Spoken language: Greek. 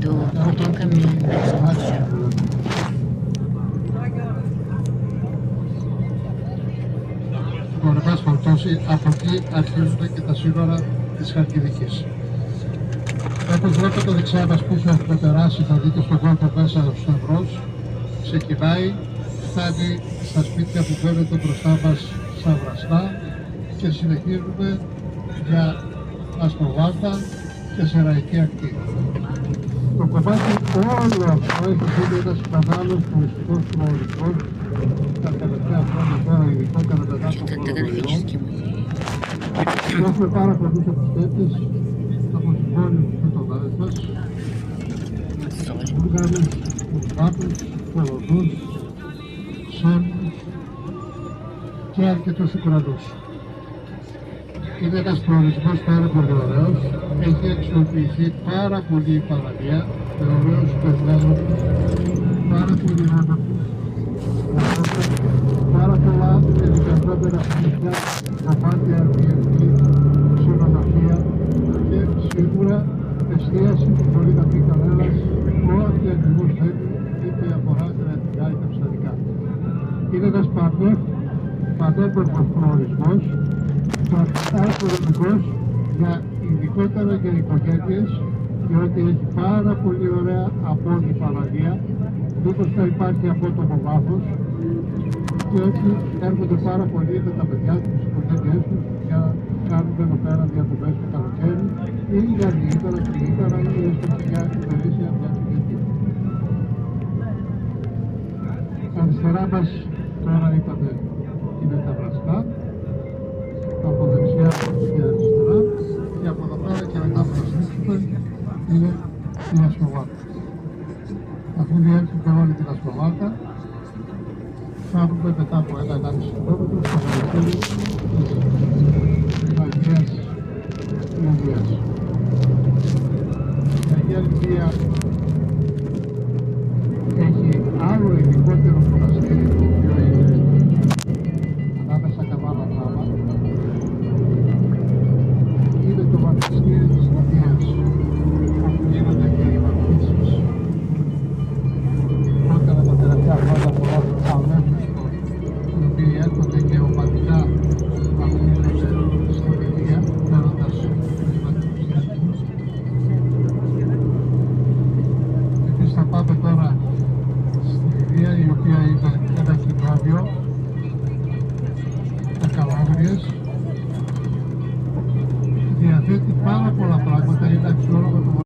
do caminho da excursão. Λοιπόν, εν πάση περιπτώσει, από εκεί αρχίζουν και τα σύνορα της Χαλκιδικής. Όπως βλέπετε δεξιά μας πίσω έχουμε περάσει, θα δείτε στον κόλπο μέσα ο Σταυρός, ξεκινάει, φτάνει στα σπίτια που φαίνεται μπροστά μας σαν βραστά και συνεχίζουμε για Αστροβάρτα και Σεραϊκή Ακτή. Το κομμάτι όλο αυτό έχει γίνει ένας μεγάλος τουριστικός προορισμός τα τελευταία χρόνια τώρα, ειδικότερα μετά τον κορονοϊό. Έχουμε πάρα πολλούς επισκέπτες από τις πόλεις του γειτονάδες μας, Βούλγαρους, Ουσβάτους, Πολωνούς, Σέρβους και αρκετούς Ουκρανούς. Είναι ένας προορισμός πάρα πολύ ωραίος, έχει αξιοποιηθεί πάρα πολύ η παραλία, με ωραίους πεζέγροπους, πάρα πολύ άνοπους, πάρα πολλά ενδιαφέροντα σπίτια, κομμάτια Airbnb, ξενοδοχεία και σίγουρα εστίαση που μπορεί να πει κανένας ό,τι ακριβώς θέλει, είτε αφορά κρατικά είτε ψηφιακά. Είναι ένας πανέμορφος προορισμός, πραγματικά οικονομικός, ειδικότερα για οικογένειες, διότι έχει πάρα πολύ ωραία απόλυτη παραλία, μήπως θα υπάρχει απότομο βάθος και έτσι έρχονται πάρα πολλοί με τα παιδιά τους, τις οικογένειές τους για να κάνουν εδώ πέρα διακοπές το καλοκαίρι ή για λιγότερα κλινίκαρα ή έστω και για ημερήσια μια Κυριακή. Αριστερά μας τώρα είπαμε είναι τα βραστά, από δεξιά και αριστερά και από εδώ πέρα και μετά που θα στήσουμε είναι η Αστροβάρτα. Αφού διέλθουμε όλη την Αστροβάρτα, φτάνουμε μετά από 1,5 χιλιόμετρο στο μοναστήρι της Αγίας Ινδίας.